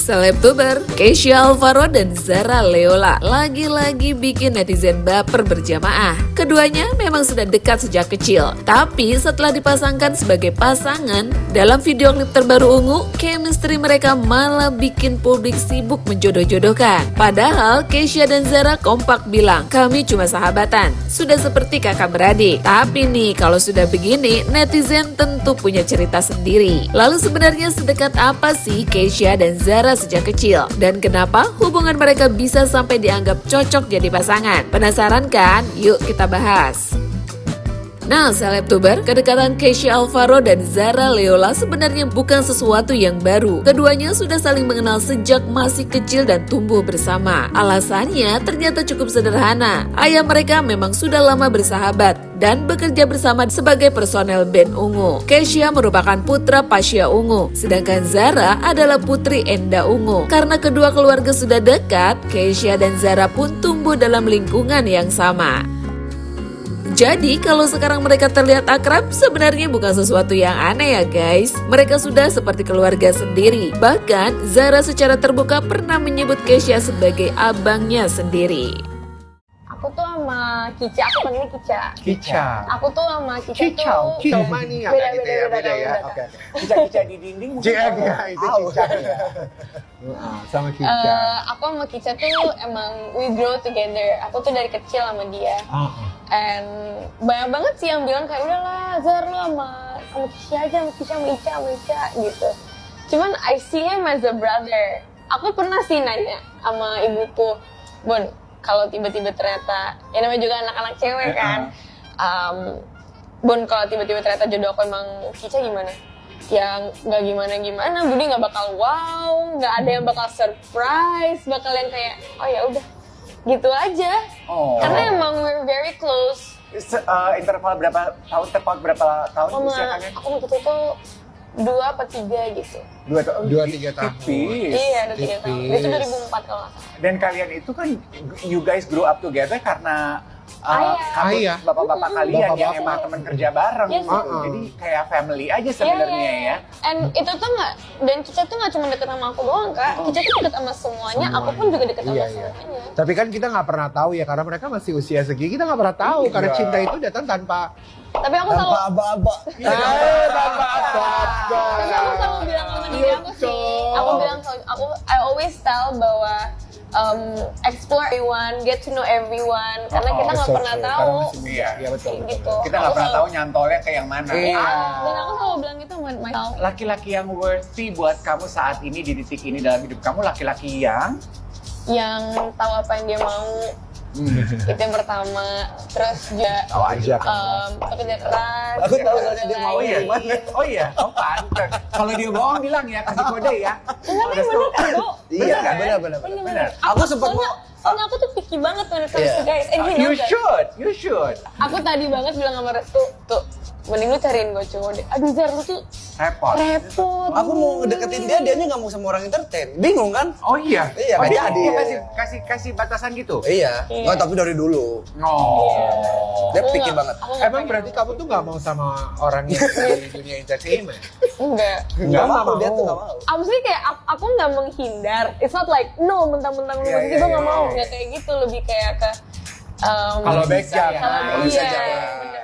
Selebtuber, Kesha Alvaro dan Zara Leola lagi-lagi bikin netizen baper berjamaah. Keduanya memang sudah dekat sejak kecil, tapi setelah dipasangkan sebagai pasangan, dalam video klip terbaru ungu, chemistry mereka malah bikin publik sibuk menjodoh-jodohkan. Padahal Kesha dan Zara kompak bilang, kami cuma sahabatan, sudah seperti kakak beradik. Tapi nih, kalau sudah begini, netizen tentu punya cerita sendiri. Lalu sebenarnya sedekat apa sih Kesha dan Zara sejak kecil? Dan kenapa hubungan mereka bisa sampai dianggap cocok jadi pasangan? Penasaran kan? Yuk kita bahas. Nah, Selebtuber, kedekatan Kesha Alvaro dan Zara Leola sebenarnya bukan sesuatu yang baru. Keduanya sudah saling mengenal sejak masih kecil dan tumbuh bersama. Alasannya ternyata cukup sederhana. Ayah mereka memang sudah lama bersahabat dan bekerja bersama sebagai personel band Ungu. Kesha merupakan putra Pasha Ungu, sedangkan Zara adalah putri Enda Ungu. Karena kedua keluarga sudah dekat, Kesha dan Zara pun tumbuh dalam lingkungan yang sama. Jadi kalau sekarang mereka terlihat akrab, sebenarnya bukan sesuatu yang aneh ya guys. Mereka sudah seperti keluarga sendiri. Bahkan Zara secara terbuka pernah menyebut Kesha sebagai abangnya sendiri. Aku tuh sama Kica, aku panggilnya Kica. Kica. Aku tuh sama Kica Cicau, tuh cicau mania beda, gitu ya, beda, beda ya. beda. Oke. Kica-kica di dinding mungkin Iya, kamu itu tahu. Cica ya. Sama Kica. Aku sama Kica tuh emang we grow together. Aku tuh dari kecil sama dia. And banyak banget sih yang bilang kayak udahlah Zar lu sama Kisha aja, sama Ica gitu. Cuman I see him as a brother. Aku pernah sih nanya sama ibuku, Bon, kalau tiba-tiba ternyata, ya namanya juga anak-anak cewek kan, Bon kalau tiba-tiba ternyata jodoh aku emang Kica gimana? Ya nggak gimana-gimana, Budi nggak bakal wow, nggak ada yang bakal surprise, bakal yang kayak oh ya udah gitu aja. Oh. Karena emang we're very close. Interval berapa tahun? Terpaut berapa tahun usia kalian? Aku waktu itu 2 apa 3 gitu. 2-3 tahun. Tipis. Iya, ada 3 tahun. Tipis. Itu 2004 kalau nggak salah. Dan kalian itu kan, you guys grow up together karena Ayah. bapak-bapak kalian yang Bapak-bapak. emang teman kerja bareng Yes. gitu. Jadi kayak family aja sebenarnya ya. And itu tuh nggak, dan Cica tuh nggak cuma deket sama aku doang kak. Cica tuh deket sama semuanya, aku pun juga deket sama Iya. semuanya. Tapi kan kita nggak pernah tahu ya, karena mereka masih usia segini, kita nggak pernah tahu. Karena Iya. cinta itu datang tanpa Tapi aku selalu, aba-aba. Tanpa apa-apa. tapi aku selalu bilang sama diri aku sih. Aku bilang selalu, I always tell bahwa explore everyone, get to know everyone. Karena kita nggak pernah tahu. Iya. Iya betul. Gitu. Kita nggak pernah tahu nyantolnya kayak yang mana. Iya. Dan aku selalu bilang gitu sama myself. Laki-laki yang worthy buat kamu saat ini di titik ini dalam hidup kamu, laki-laki yang Yang tahu apa yang dia mau, itu yang pertama. Terus juga tahu aja pekerja keras. Aku tahu dan dia mau ya. lain-lain. Oh iya, oh pantes. Kalau dia bohong bilang ya, kasih kode ya. Tapi bener kan, Bu? Iya, Bener. bener. Aku sempet soalnya aku tuh picky banget when it comes to guys. And he You knows that. should. Aku tadi banget bilang sama Restu, tuh, mending lu cariin gue cowok deh. Aduh Zar, lu tuh Repot. repot. Aku mau ngedeketin dia, dianya nggak mau sama orang entertain. Bingung kan? Oh iya. Iya, Oh, nggak dia jadi. kasih batasan gitu. Iya. Iya. Nggak, tapi dari dulu. Oh. Dia Aku picky nggak- banget. aku nggak Emang pengen. berarti kamu tuh nggak mau sama orang yang dari dunia entertainment? Enggak. Nggak mau, mau. dia tuh nggak mau. Aku sih kayak aku nggak menghindar. It's not like no mentang-mentang lu Iya, masih iya, gue nggak iya, mau. iya. Nggak kayak gitu, lebih kayak ke Kalau bisa ya. kalau bisa iya, jangan. bener.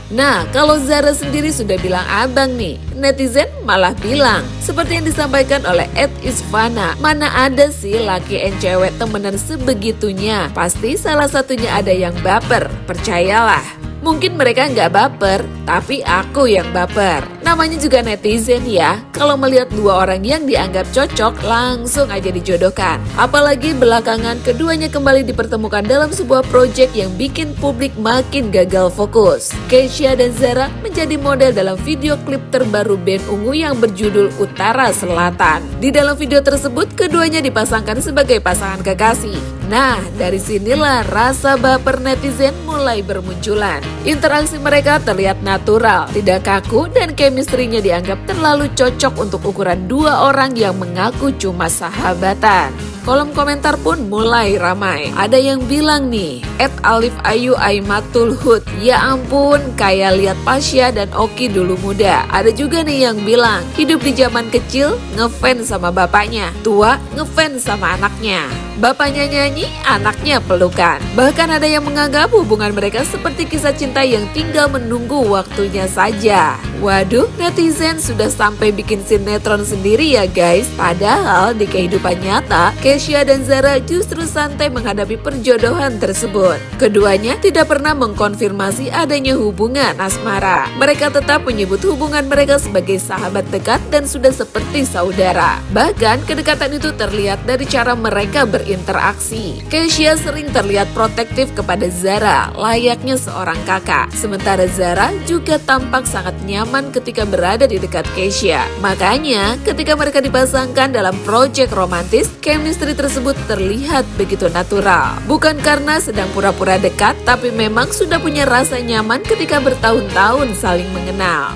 Nah, kalau Zara sendiri sudah bilang abang nih, netizen malah bilang, seperti yang disampaikan oleh @isfana, mana ada sih laki and cewek temenan sebegitunya, pasti salah satunya ada yang baper, percayalah. Mungkin mereka nggak baper, tapi aku yang baper. Namanya juga netizen ya, kalau melihat dua orang yang dianggap cocok, langsung aja dijodohkan. Apalagi belakangan keduanya kembali dipertemukan dalam sebuah proyek yang bikin publik makin gagal fokus. Kesha dan Zara menjadi model dalam video klip terbaru band Ungu yang berjudul Utara Selatan. Di dalam video tersebut, keduanya dipasangkan sebagai pasangan kekasih. Nah, dari sinilah rasa baper netizen mulai bermunculan. Interaksi mereka terlihat natural, tidak kaku, dan chemistry-nya dianggap terlalu cocok untuk ukuran dua orang yang mengaku cuma sahabatan. Kolom komentar pun mulai ramai. Ada yang bilang nih, @AlifAyuAimatul Hud, ya ampun, kayak lihat Pasha dan Oki dulu muda. Ada juga nih yang bilang, hidup di zaman kecil, ngefans sama bapaknya, tua ngefans sama anaknya. Bapaknya nyanyi, anaknya pelukan. Bahkan ada yang menganggap hubungan mereka seperti kisah cinta yang tinggal menunggu waktunya saja. Waduh, netizen sudah sampai bikin sinetron sendiri ya guys. Padahal di kehidupan nyata, Kesha dan Zara justru santai menghadapi perjodohan tersebut. Keduanya tidak pernah mengkonfirmasi adanya hubungan asmara. Mereka tetap menyebut hubungan mereka sebagai sahabat dekat dan sudah seperti saudara. Bahkan kedekatan itu terlihat dari cara mereka berinteraksi. Kesha sering terlihat protektif kepada Zara, layaknya seorang kakak. Sementara Zara juga tampak sangat nyaman ketika berada di dekat Kesha. Makanya ketika mereka dipasangkan dalam proyek romantis, chemistry tersebut terlihat begitu natural. Bukan karena sedang pura-pura dekat, tapi memang sudah punya rasa nyaman ketika bertahun-tahun saling mengenal.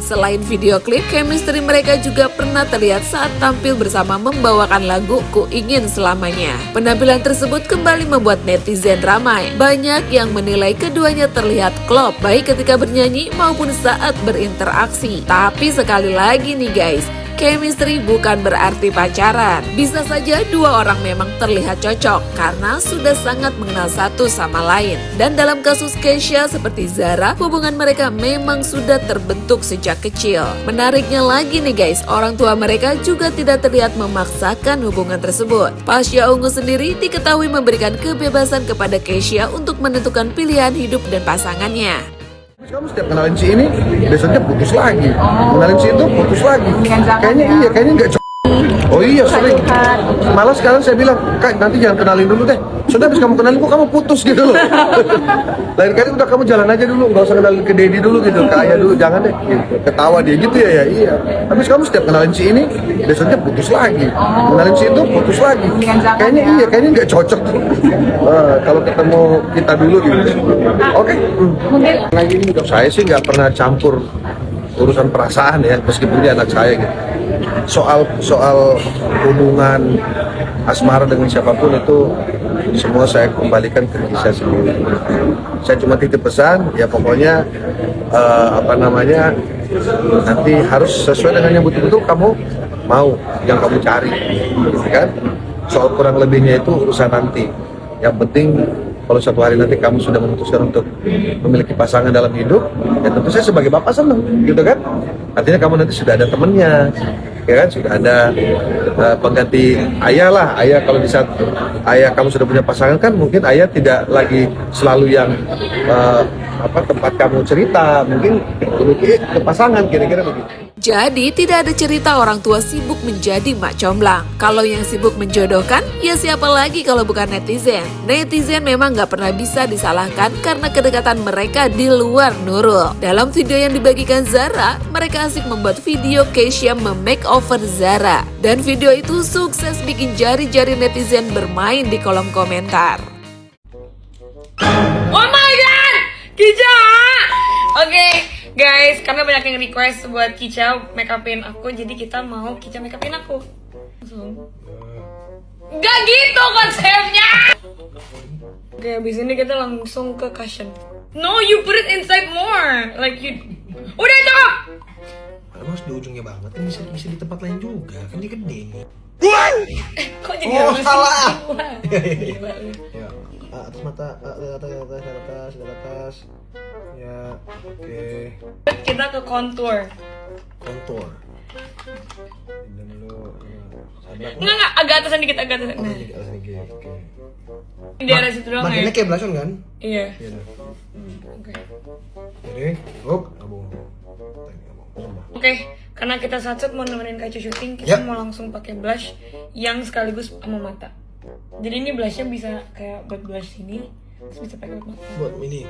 Selain video klip, chemistry mereka juga pernah terlihat saat tampil bersama membawakan lagu Ku Ingin Selamanya. Penampilan tersebut kembali membuat netizen ramai. Banyak yang menilai keduanya terlihat klop, baik ketika bernyanyi maupun saat berinteraksi. Tapi sekali lagi nih guys, chemistry bukan berarti pacaran. Bisa saja dua orang memang terlihat cocok karena sudah sangat mengenal satu sama lain. Dan dalam kasus Kesha seperti Zara, hubungan mereka memang sudah terbentuk sejak kecil. Menariknya lagi nih guys, orang tua mereka juga tidak terlihat memaksakan hubungan tersebut. Pasha Ungu sendiri diketahui memberikan kebebasan kepada Kesha untuk menentukan pilihan hidup dan pasangannya. Kamu setiap kenalin si ini, besoknya putus lagi. Kenalin si itu, putus lagi. Kayaknya nggak cocok. Oh iya sering. Malah sekarang saya bilang, Kak nanti jangan kenalin dulu deh. Sudah habis kamu kenalin kok kamu putus gitu loh. Lain kali udah kamu jalan aja dulu, nggak usah kenalin ke Dedi dulu gitu, ke Ayah dulu, jangan deh. Gitu. Ketawa dia gitu ya iya. Habis kamu setiap kenalin si ini, besoknya putus lagi. Kenalin si itu, putus lagi. Kayaknya nggak cocok tuh. Kalau ketemu kita dulu gitu. Oke. Lagi ini saya sih nggak pernah campur urusan perasaan ya, meskipun dia anak saya gitu. Soal hubungan asmara dengan siapapun itu semua saya kembalikan ke diri saya sendiri. Saya cuma titip pesan ya pokoknya nanti harus sesuai dengan yang betul-betul kamu mau, yang kamu cari gitu kan. Soal kurang lebihnya itu urusan nanti. Yang penting kalau suatu hari nanti kamu sudah memutuskan untuk memiliki pasangan dalam hidup, ya tentu saya sebagai bapak senang, gitu kan? Artinya kamu nanti sudah ada temennya, ya kan? Sudah ada pengganti ayah lah. Ayah kalau di saat ayah kamu sudah punya pasangan kan, mungkin ayah tidak lagi selalu yang tempat kamu cerita, mungkin ke pasangan, kira-kira begitu. Jadi tidak ada cerita orang tua sibuk menjadi mak comblang. Kalau yang sibuk menjodohkan, ya siapa lagi kalau bukan netizen. Netizen memang gak pernah bisa disalahkan karena kedekatan mereka di luar Nurul. Dalam video yang dibagikan Zara, mereka asik membuat video Kesha memakeover Zara. Dan video itu sukses bikin jari-jari netizen bermain di kolom komentar. Oh my god! Kica! Oke, guys, karena banyak yang request buat Kica make upin aku, jadi kita mau Kica make upin aku. Langsung. Gak gitu konsepnya! Oke, abis ini kita langsung ke cushion. No, you put it inside more. Like you... Udah, cukup! Harus di ujungnya banget, kan bisa di tempat lain juga, kan dia gede nih. Kok jadi harus salah. Gila lu. Ya, atas mata, atas. Ya, oke. Kita ke contour. Kontur. Dan dulu, sadar. Enggak, agak atasan dikit, agak atasan. Nah, Oke. di daerah situ doang ya? Makinnya kayak blushon kan? Iya. Iya dah. Oke. Jadi, gabung. Oke, karena kita satu mau nemenin Kaca syuting, kita mau langsung pakai blush yang sekaligus sama mata. Jadi ini blushnya bisa kayak buat blush sini, terus bisa pakai buat mata. Buat mini.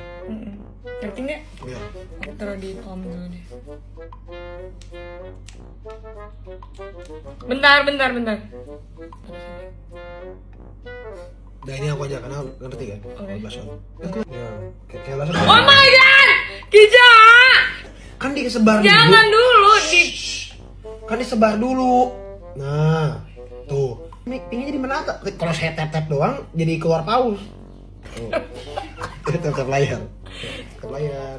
Ngerti nggak? Iya. Aku taruh di palm dulu deh. Bentar. Nah ini aku aja karena ngerti kan? Oke. Blushon. Ya, kayak blushon. Oh my god, Kica! Kan disebar dulu. Jangan dulu Kan disebar dulu. Nah, tuh. Ini jadi menata. Kalau saya tap doang, jadi keluar paus. Tap layar. Tap layar.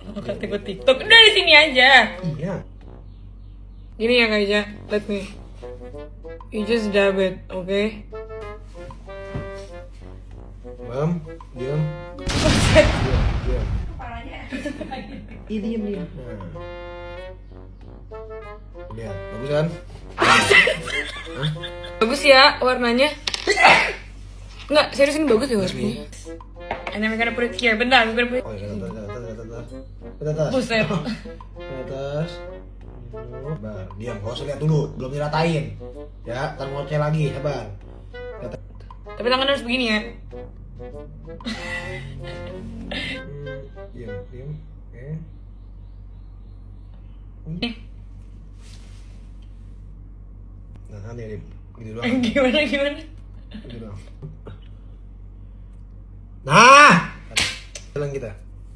Bukan TikTok. Udah di sini aja. Iya. Gini ya Kak Ica, let me. You just dab it, okay? Diam. Diam. Ih, diam. Nah. Lihat, bagus kan? Bagus ya warnanya. Enggak, serius ini bagus ya warnanya. And then we're gonna put it here. Bentar, we're gonna put it. Oh iya, atas. Buset. Atas. Sabar, diam, gak usah lihat dulu, belum diratain. Ya, ntar ngoceh lagi, sabar. Tapi tangan harus begini ya. Diam. Oke. Nah, nanti ini gitu doang. Gimana? Gitu doang. Nah, jalan kita.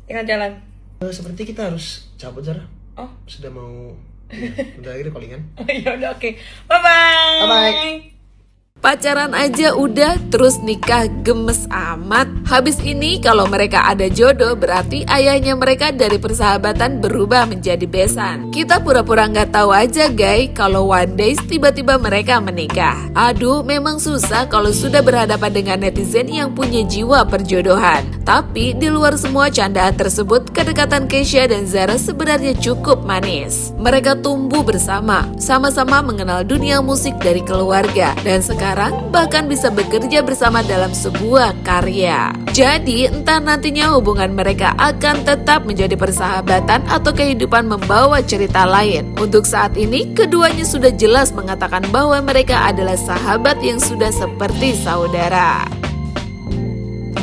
Tinggal jalan. Seperti kita harus cabut Zara. Oh. Sudah mau. Udah lagi deh callingan. Oh ya udah oke. Bye. Bye-bye. Pacaran aja udah, terus nikah gemes amat. Habis ini kalau mereka ada jodoh, berarti ayahnya mereka dari persahabatan berubah menjadi besan. Kita pura-pura nggak tahu aja guys, kalau one day tiba-tiba mereka menikah. Aduh, memang susah kalau sudah berhadapan dengan netizen yang punya jiwa perjodohan. Tapi di luar semua candaan tersebut, kedekatan Kesha dan Zara sebenarnya cukup manis. Mereka tumbuh bersama, sama-sama mengenal dunia musik dari keluarga, dan sekarang bahkan bisa bekerja bersama dalam sebuah karya. Jadi entah nantinya hubungan mereka akan tetap menjadi persahabatan atau kehidupan membawa cerita lain. Untuk saat ini keduanya sudah jelas mengatakan bahwa mereka adalah sahabat yang sudah seperti saudara.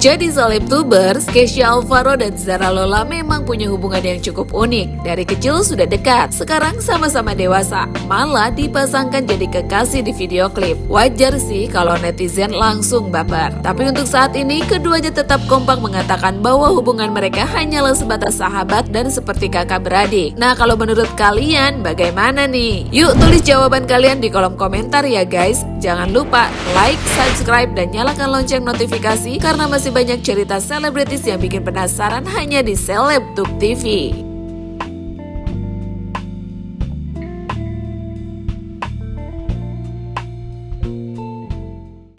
Jadi selebtubers, Kesha Alvaro dan Zara Lola memang punya hubungan yang cukup unik. Dari kecil sudah dekat, sekarang sama-sama dewasa, malah dipasangkan jadi kekasih di video klip. Wajar sih kalau netizen langsung baper. Tapi untuk saat ini, keduanya tetap kompak mengatakan bahwa hubungan mereka hanyalah sebatas sahabat dan seperti kakak beradik. Nah, kalau menurut kalian bagaimana nih? Yuk tulis jawaban kalian di kolom komentar ya guys. Jangan lupa like, subscribe, dan nyalakan lonceng notifikasi karena masih banyak cerita selebritis yang bikin penasaran hanya di Selebtube TV.